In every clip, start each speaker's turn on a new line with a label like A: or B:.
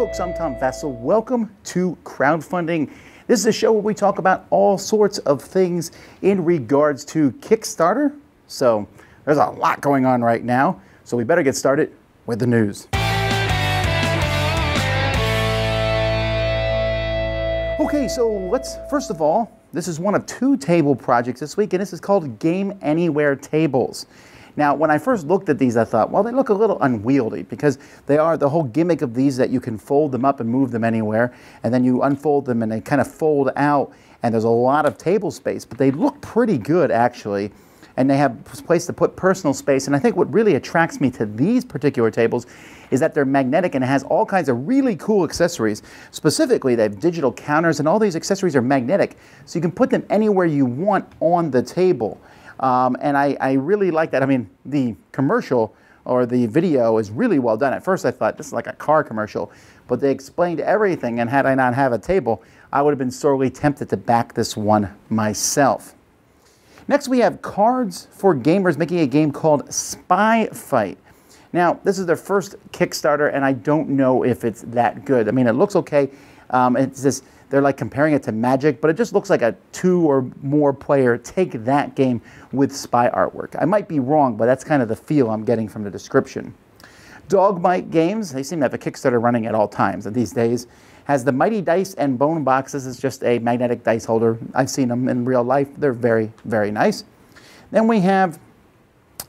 A: folks, I'm Tom Vassal. Welcome to Crowdfunding. This is a show where we talk about all sorts of things in regards to Kickstarter. So there's a lot going on right now, so we better get started with the news. Okay, so let's, first of all, this is one of two table projects this week, and this is called Game Anywhere Tables. Now, when I first looked at these, I thought, well, they look a little unwieldy because they are the whole gimmick of these that you can fold them up and move them anywhere, and then you unfold them and they kind of fold out, and there's a lot of table space, but they look pretty good, actually, and they have a place to put personal space. And I think what really attracts me to these particular tables is that they're magnetic and it has all kinds of really cool accessories. Specifically, they have digital counters, and all these accessories are magnetic, so you can put them anywhere you want on the table. And I really like that. I mean, the commercial or the video is really well done. At first I thought this is like a car commercial, but they explained everything, and had I not have a table, I would have been sorely tempted to back this one myself. Next we have Cards for Gamers making a game called Spy Fight. Now, this is their first Kickstarter, and I don't know if it's that good. I mean, it looks okay. It's just, they're like comparing it to Magic, but it just looks like a 2 or more player take that game with spy artwork. I might be wrong, but that's kind of the feel I'm getting from the description. Dogmite Games, they seem to have a Kickstarter running at all times these days, has the Mighty Dice and Bone Box. This is just a magnetic dice holder. I've seen them in real life. They're very, very nice. Then we have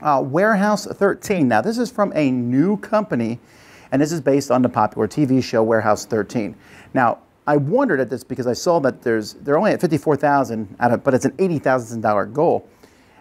A: Warehouse 13. Now, this is from a new company, and this is based on the popular TV show Warehouse 13. Now, I wondered at this because I saw that they're only at $54,000 but it's an $80,000 goal.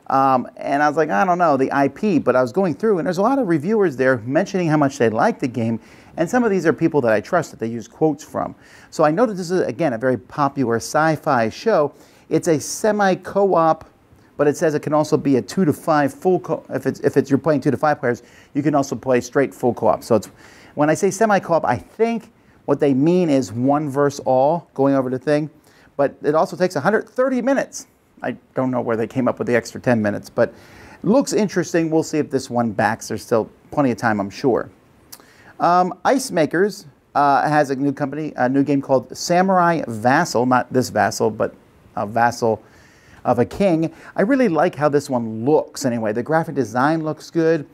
A: And I was like, I don't know, the IP, but I was going through, and there's a lot of reviewers there mentioning how much they like the game, and some of these are people that I trust that they use quotes from. So I know that this is, again, a very popular sci-fi show. It's a semi-co-op, but it says it can also be a 2 to 5 full co-op. If you're playing 2 to 5 players, you can also play straight full co-op. So it's, when I say semi-co-op, I think what they mean is one versus all, going over the thing, but it also takes 130 minutes. I don't know where they came up with the extra 10 minutes, but it looks interesting. We'll see if this one backs. There's still plenty of time, I'm sure. Ice Makers has a new company, a new game called Samurai Vassal, not this Vassal, but a vassal of a king. I really like how this one looks anyway. The graphic design looks good.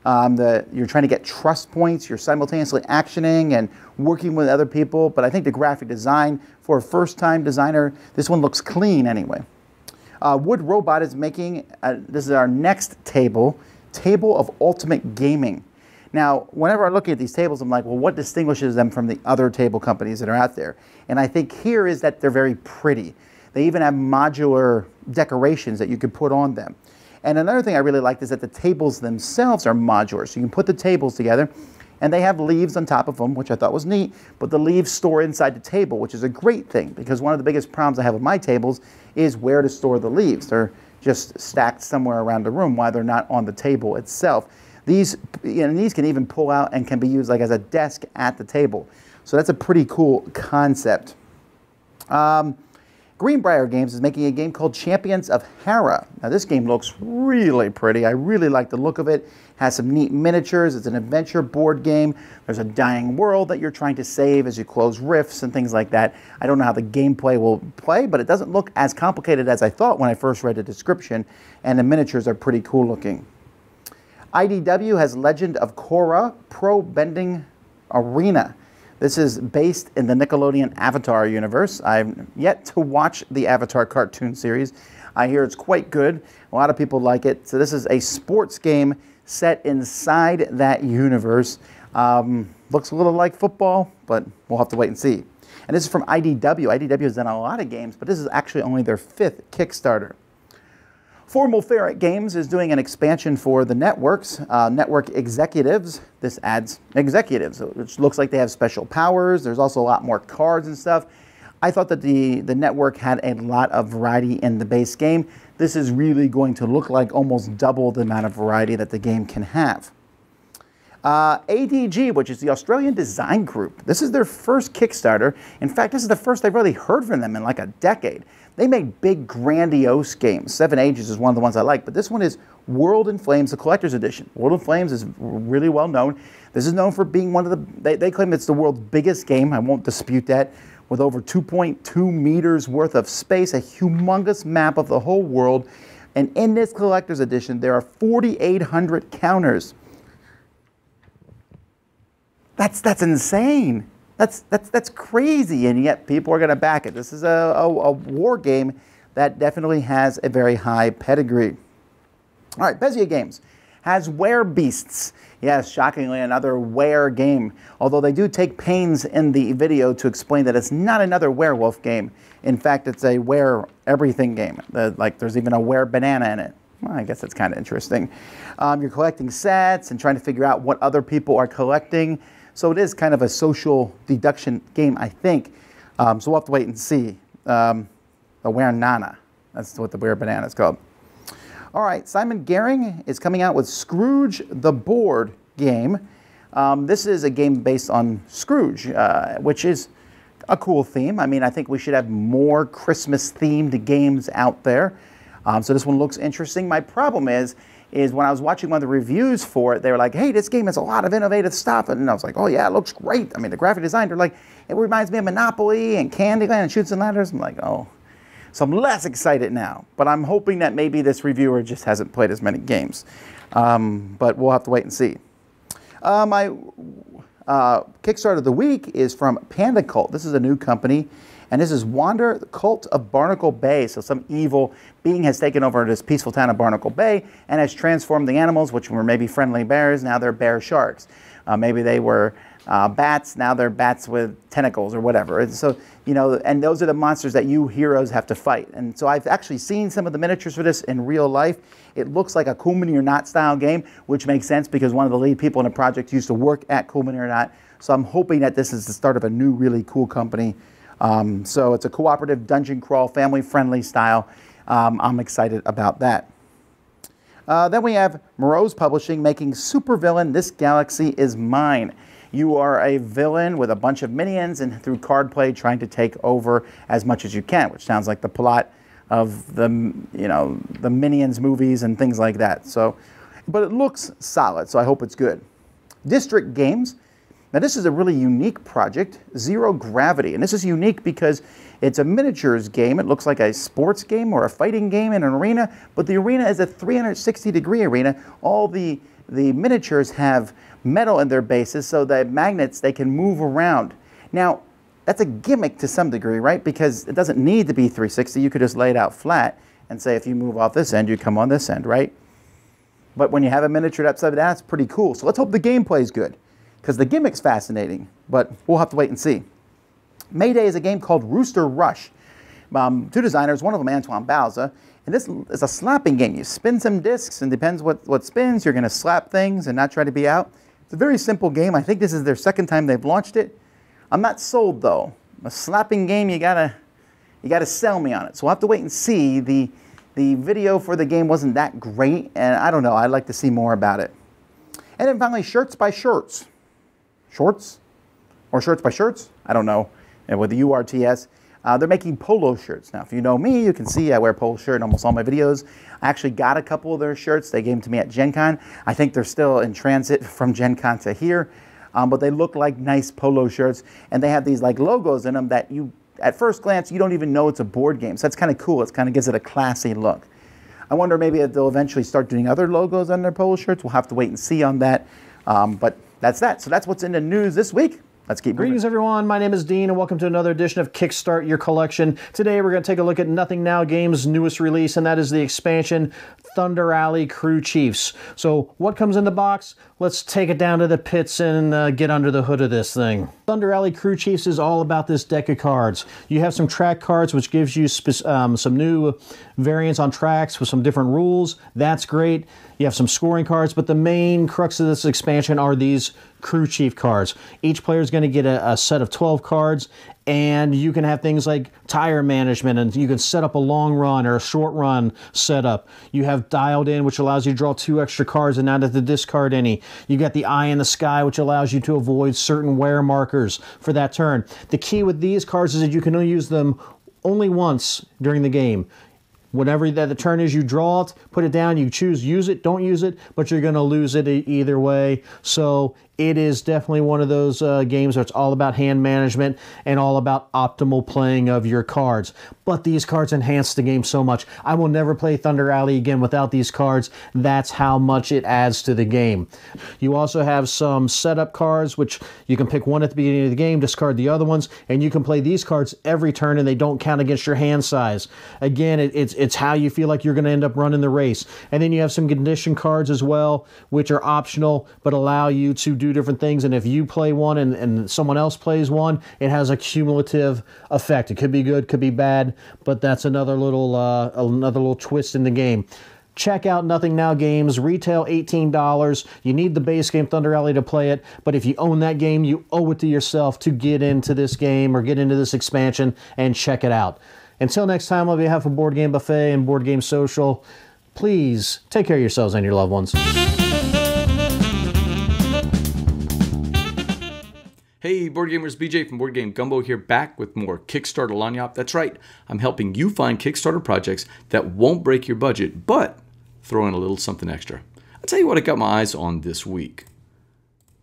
A: You're trying to get trust points. You're simultaneously actioning and working with other people. But I think the graphic design for a first-time designer, this one looks clean anyway. Wood Robot is making, this is our next table of ultimate gaming. Now, whenever I'm looking at these tables, I'm like, well, what distinguishes them from the other table companies that are out there? And I think here is that they're very pretty. They even have modular decorations that you can put on them. And another thing I really liked is that the tables themselves are modular. So you can put the tables together, and they have leaves on top of them, which I thought was neat, but the leaves store inside the table, which is a great thing, because one of the biggest problems I have with my tables is where to store the leaves. They're just stacked somewhere around the room while they're not on the table itself. These can even pull out and can be used like as a desk at the table. So that's a pretty cool concept. Greenbrier Games is making a game called Champions of Hera. Now, this game looks really pretty. I really like the look of it. Has some neat miniatures. It's an adventure board game. There's a dying world that you're trying to save as you close rifts and things like that. I don't know how the gameplay will play, but it doesn't look as complicated as I thought when I first read the description, and the miniatures are pretty cool looking. IDW has Legend of Korra Pro Bending Arena. This is based in the Nickelodeon Avatar universe. I've yet to watch the Avatar cartoon series. I hear it's quite good. A lot of people like it. So this is a sports game set inside that universe. Looks a little like football, but we'll have to wait and see. And this is from IDW. IDW has done a lot of games, but this is actually only their 5th Kickstarter. Formal Ferret Games is doing an expansion for the networks, network executives. This adds executives, which looks like they have special powers. There's also a lot more cards and stuff. I thought that the network had a lot of variety in the base game. This is really going to look like almost double the amount of variety that the game can have. ADG, which is the Australian Design Group. This is their first Kickstarter. In fact, this is the first I've really heard from them in like a decade. They make big, grandiose games. 7 Ages is one of the ones I like, but this one is World in Flames, the Collector's Edition. World in Flames is really well known. This is known for being one of the, they claim it's the world's biggest game. I won't dispute that. With over 2.2 meters worth of space, a humongous map of the whole world. And in this Collector's Edition, there are 4,800 counters. That's insane. That's crazy, and yet people are going to back it. This is a war game that definitely has a very high pedigree. All right, Bezier Games has Werebeasts. Yes, shockingly, another were game. Although they do take pains in the video to explain that it's not another werewolf game. In fact, it's a were everything game. Like there's even a were banana in it. Well, I guess that's kind of interesting. You're collecting sets and trying to figure out what other people are collecting. So it is kind of a social deduction game, I think. So we'll have to wait and see. The Were Nana. That's what the Were Banana is called. All right, Simon Gehring is coming out with Scrooge the board game. This is a game based on Scrooge, which is a cool theme. I mean, I think we should have more Christmas-themed games out there. So this one looks interesting. My problem is when I was watching one of the reviews for it, they were like, hey, this game has a lot of innovative stuff. And I was like, oh, yeah, it looks great. I mean, the graphic design, they're like, it reminds me of Monopoly and Candyland and Chutes and Ladders. I'm like, oh. So I'm less excited now. But I'm hoping that maybe this reviewer just hasn't played as many games. But we'll have to wait and see. My Kickstarter of the week is from Panda Cult. This is a new company. And this is Wander, the Cult of Barnacle Bay. So some evil being has taken over this peaceful town of Barnacle Bay and has transformed the animals, which were maybe friendly bears. Now they're bear sharks. Maybe they were bats. Now they're bats with tentacles or whatever. And so, you know, and those are the monsters that you heroes have to fight. And so I've actually seen some of the miniatures for this in real life. It looks like a Cool Mini or Not style game, which makes sense because one of the lead people in the project used to work at Cool Mini or Not. So I'm hoping that this is the start of a new, really cool company. So it's a cooperative dungeon crawl, family-friendly style. I'm excited about that. Then we have Moreau's Publishing making Supervillain, This Galaxy Is Mine. You are a villain with a bunch of minions and through card play trying to take over as much as you can, which sounds like the plot of the, you know, the Minions movies and things like that. So, but it looks solid, so I hope it's good. District Games. Now this is a really unique project, Zero Gravity. And this is unique because it's a miniatures game. It looks like a sports game or a fighting game in an arena, but the arena is a 360-degree arena. All the miniatures have metal in their bases, so the magnets, they can move around. Now, that's a gimmick to some degree, right? Because it doesn't need to be 360. You could just lay it out flat and say if you move off this end, you come on this end, right? But when you have a miniature upside down, it's pretty cool. So let's hope the gameplay is good, because the gimmick's fascinating, but we'll have to wait and see. Mayday is a game called Rooster Rush. Two designers, one of them Antoine Bauza, and this is a slapping game. You spin some discs, and depends what spins, you're going to slap things and not try to be out. It's a very simple game. I think this is their second time they've launched it. I'm not sold, though. A slapping game, you gotta sell me on it. So we'll have to wait and see. The video for the game wasn't that great, and I don't know. I'd like to see more about it. And then finally, Shirts by Shirts. Shorts? Or Shirts by Shirts? I don't know. And with the URTS. They're making polo shirts. Now, if you know me, you can see I wear a polo shirt in almost all my videos. I actually got a couple of their shirts. They gave them to me at Gen Con. I think they're still in transit from Gen Con to here. But they look like nice polo shirts. And they have these like logos in them that you, at first glance, you don't even know it's a board game. So that's kind of cool. It kind of gives it a classy look. I wonder maybe if they'll eventually start doing other logos on their polo shirts. We'll have to wait and see on that. But that's that. So that's what's in the news this week. Let's keep moving.
B: Greetings, everyone. My name is Dean, and welcome to another edition of Kickstart Your Collection. Today, we're going to take a look at Nothing Now Games' newest release, and that is the expansion Thunder Alley Crew Chiefs. So, what comes in the box? Let's take it down to the pits and get under the hood of this thing. Thunder Alley Crew Chiefs is all about this deck of cards. You have some track cards, which gives you some new variants on tracks with some different rules. That's great. You have some scoring cards, but the main crux of this expansion are these crew chief cards. Each player is going to get a set of 12 cards, and you can have things like tire management, and you can set up a long run or a short run setup. You have dialed in, which allows you to draw 2 extra cards and not have to discard any. You got the eye in the sky, which allows you to avoid certain wear markers for that turn. The key with these cards is that you can only use them only once during the game. Whenever the turn is, you draw it, put it down, you choose use it, don't use it, but you're going to lose it either way. So it is definitely one of those games where it's all about hand management and all about optimal playing of your cards. But these cards enhance the game so much. I will never play Thunder Alley again without these cards. That's how much it adds to the game. You also have some setup cards, which you can pick one at the beginning of the game, discard the other ones, and you can play these cards every turn and they don't count against your hand size. Again, it's how you feel like you're going to end up running the race. And then you have some condition cards as well, which are optional, but allow you to do different things. And if you play one and someone else plays one, it has a cumulative effect. It could be good, could be bad, but that's another little twist in the game. Check out Nothing Now Games, retail $18. You need the base game Thunder Alley to play it, but if you own that game, you owe it to yourself to get into this game or get into this expansion and check it out. Until next time, on behalf of Board Game Buffet and Board Game Social, please take care of yourselves and your loved ones.
C: Hey board gamers, BJ from Board Game Gumbo here, back with more Kickstarter Lanyap. That's right, I'm helping you find Kickstarter projects that won't break your budget, but throw in a little something extra. I'll tell you what I got my eyes on this week.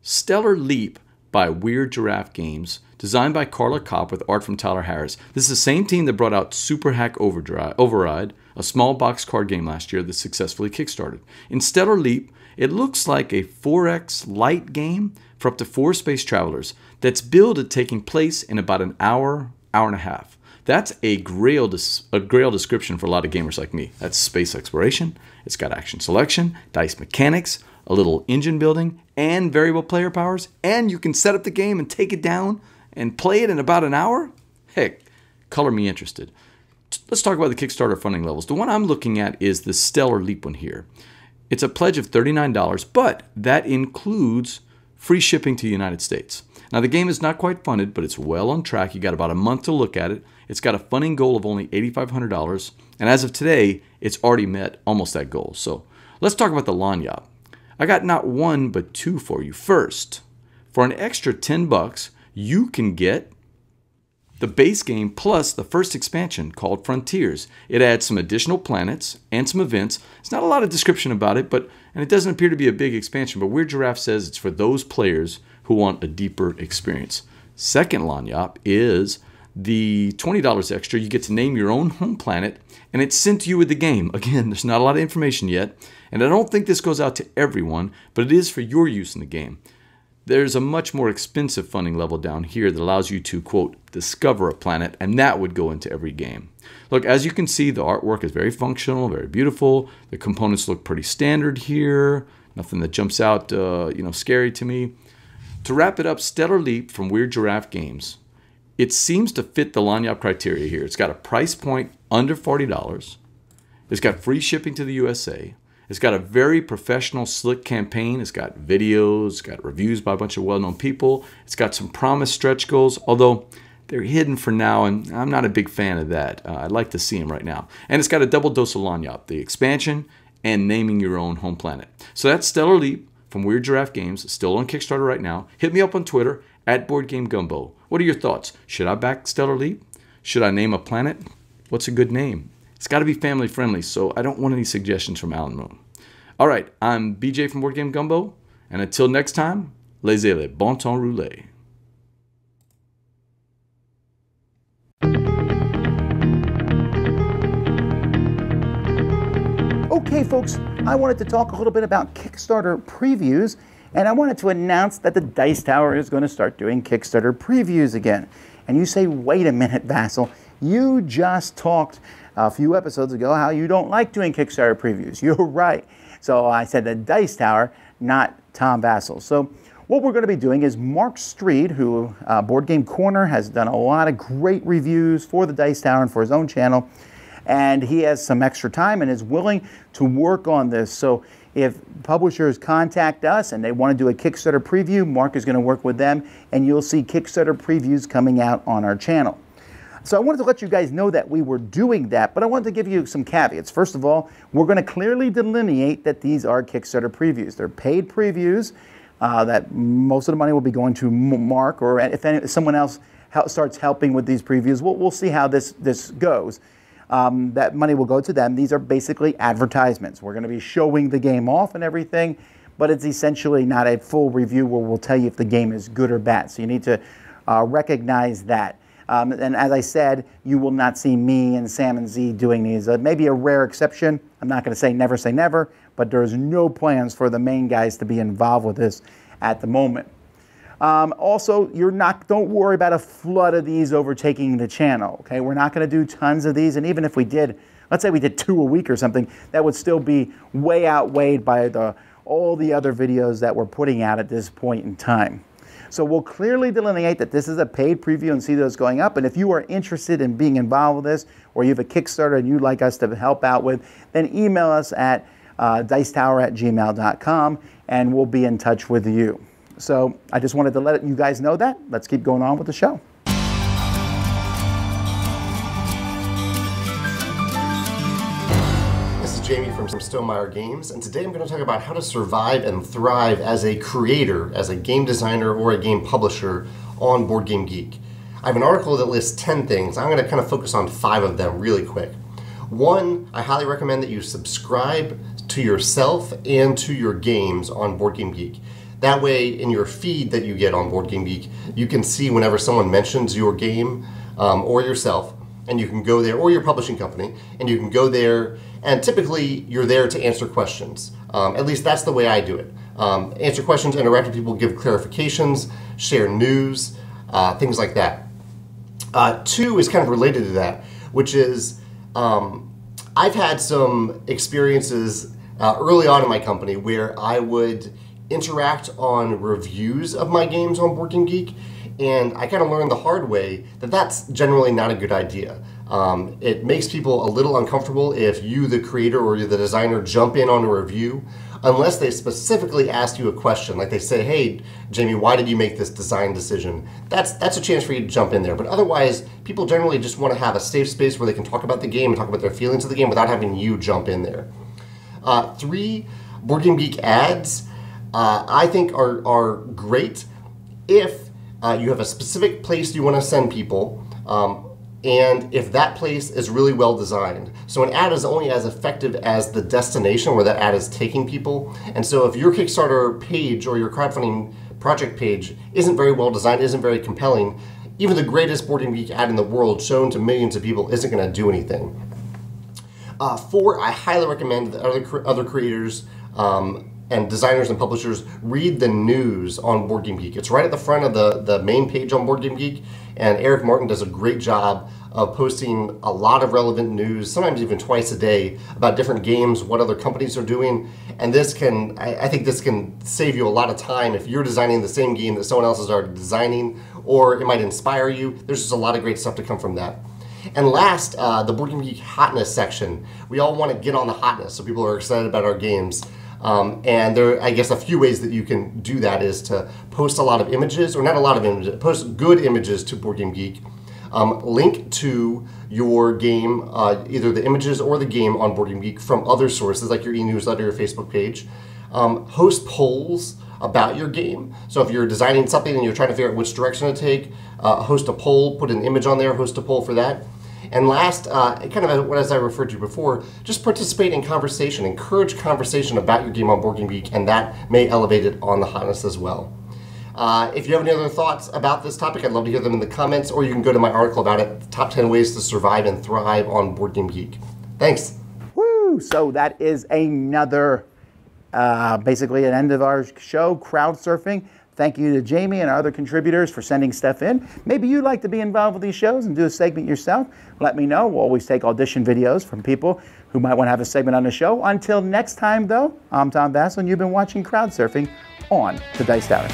C: Stellar Leap by Weird Giraffe Games, designed by Korra Kopp with art from Tyler Harris. This is the same team that brought out Super Hack Override, a small box card game last year that successfully kickstarted. In Stellar Leap, it looks like a 4X light game for up to 4 space travelers that's billed at taking place in about an hour and a half. That's a grail description for a lot of gamers like me. That's space exploration, it's got action selection, dice mechanics, a little engine building, and variable player powers, and you can set up the game and take it down and play it in about an hour? Heck, color me interested. Let's talk about the Kickstarter funding levels. The one I'm looking at is the Stellar Leap one here. It's a pledge of $39, but that includes free shipping to the United States. Now the game is not quite funded, but it's well on track. You got about a month to look at it. It's got a funding goal of only $8,500, and as of today, it's already met almost that goal. So let's talk about the Lanyap. I got not one, but two for you. First, for an extra $10, you can get the base game plus the first expansion called Frontiers. It adds some additional planets and some events. There's not a lot of description about it, and it doesn't appear to be a big expansion, but Weird Giraffe says it's for those players who want a deeper experience. Second Lanyap is the $20 extra. You get to name your own home planet, and it's sent to you with the game. Again, there's not a lot of information yet, and I don't think this goes out to everyone, but it is for your use in the game. There's a much more expensive funding level down here that allows you to, quote, discover a planet, and that would go into every game. Look, as you can see, the artwork is very functional, very beautiful. The components look pretty standard here. Nothing that jumps out, scary to me. To wrap it up, Stellar Leap from Weird Giraffe Games. It seems to fit the Lanyap criteria here. It's got a price point under $40. It's got free shipping to the USA. It's got a very professional, slick campaign. It's got videos, it's got reviews by a bunch of well-known people. It's got some promised stretch goals, although they're hidden for now, and I'm not a big fan of that. I'd like to see them right now. And it's got a double dose of Lanyap, the expansion and naming your own home planet. So that's Stellar Leap from Weird Giraffe Games, still on Kickstarter right now. Hit me up on Twitter, @BoardGameGumbo. What are your thoughts? Should I back Stellar Leap? Should I name a planet? What's a good name? It's got to be family friendly, so I don't want any suggestions from Alan Moon. All right, I'm BJ from Board Game Gumbo, and until next time, laissez le bon temps rouler.
A: Okay, folks, I wanted to talk a little bit about Kickstarter Previews, and I wanted to announce that the Dice Tower is going to start doing Kickstarter Previews again. And you say, wait a minute, Vassal, you just talked a few episodes ago how you don't like doing Kickstarter Previews. You're right. So I said the Dice Tower, not Tom Vassal. So what we're going to be doing is Mark Street, who Board Game Corner has done a lot of great reviews for the Dice Tower and for his own channel, and he has some extra time and is willing to work on this. So if publishers contact us and they want to do a Kickstarter preview, Mark is going to work with them, and you'll see Kickstarter previews coming out on our channel. So I wanted to let you guys know that we were doing that, but I wanted to give you some caveats. First of all, we're going to clearly delineate that these are Kickstarter previews. They're paid previews that most of the money will be going to Mark, or if someone else starts helping with these previews, we'll see how this goes. That money will go to them. These are basically advertisements. We're going to be showing the game off and everything, but it's essentially not a full review where we'll tell you if the game is good or bad. So you need to recognize that. And as I said, you will not see me and Sam and Z doing these. Maybe a rare exception. I'm not going to say never, but there's no plans for the main guys to be involved with this at the moment. Also, don't worry about a flood of these overtaking the channel. Okay, we're not going to do tons of these, and even if we did, let's say we did 2 a week or something, that would still be way outweighed by all the other videos that we're putting out at this point in time. So we'll clearly delineate that this is a paid preview and see those going up. And if you are interested in being involved with this, or you have a Kickstarter and you'd like us to help out with, then email us at dicetower@gmail.com and we'll be in touch with you. So I just wanted to let you guys know that. Let's keep going on with the show.
D: Jamie from Stonemaier Games, and today I'm going to talk about how to survive and thrive as a creator, as a game designer or a game publisher on Board Game Geek. I have an article that lists 10 things. I'm going to kind of focus on 5 of them really quick. 1, I highly recommend that you subscribe to yourself and to your games on Board Game Geek. That way, in your feed that you get on Board Game Geek, you can see whenever someone mentions your game or yourself, and you can go there, or your publishing company, and you can go there, and typically you're there to answer questions. At least that's the way I do it. Answer questions, interact with people, give clarifications, share news, things like that. 2 is kind of related to that, which is I've had some experiences early on in my company where I would interact on reviews of my games on Board Game Geek, and I kind of learned the hard way that that's generally not a good idea. It makes people a little uncomfortable if you, the creator or the designer, jump in on a review, unless they specifically ask you a question. Like they say, hey, Jamie, why did you make this design decision? That's a chance for you to jump in there. But otherwise, people generally just want to have a safe space where they can talk about the game and talk about their feelings of the game without having you jump in there. 3, Board Game Geek ads, I think are great if you have a specific place you want to send people, and if that place is really well designed. So an ad is only as effective as the destination where that ad is taking people. And so if your Kickstarter page or your crowdfunding project page isn't very well designed, isn't very compelling, even the greatest Board Game Geek ad in the world shown to millions of people isn't going to do anything. 4, I highly recommend that other creators and designers and publishers read the news on Board Game Geek. It's right at the front of the main page on Board Game Geek, and Eric Martin does a great job of posting a lot of relevant news, sometimes even twice a day, about different games, what other companies are doing. And this can, I think this can save you a lot of time if you're designing the same game that someone else is already designing, or it might inspire you. There's just a lot of great stuff to come from that. And last, the Board Game Geek hotness section. We all want to get on the hotness, so people are excited about our games. And there are, I guess, a few ways that you can do that is to post a lot of images, or not a lot of images, post good images to Board Game Geek. Link to your game, either the images or the game on Board Game Geek from other sources like your e-newsletter or Facebook page. Host polls about your game. So if you're designing something and you're trying to figure out which direction to take, host a poll, put an image on there, host a poll for that. And last, kind of as I referred to before, just participate in conversation. Encourage conversation about your game on Board Game Geek, and that may elevate it on the hotness as well. If you have any other thoughts about this topic, I'd love to hear them in the comments, or you can go to my article about it, Top 10 Ways to Survive and Thrive on Board Game Geek. Thanks.
A: Woo! So that is another, basically an end of our show, crowd surfing. Thank you to Jamie and our other contributors for sending stuff in. Maybe you'd like to be involved with these shows and do a segment yourself. Let me know. We'll always take audition videos from people who might want to have a segment on the show. Until next time, though, I'm Tom Vassal, and you've been watching Crowd Surfing on the Dice Tower.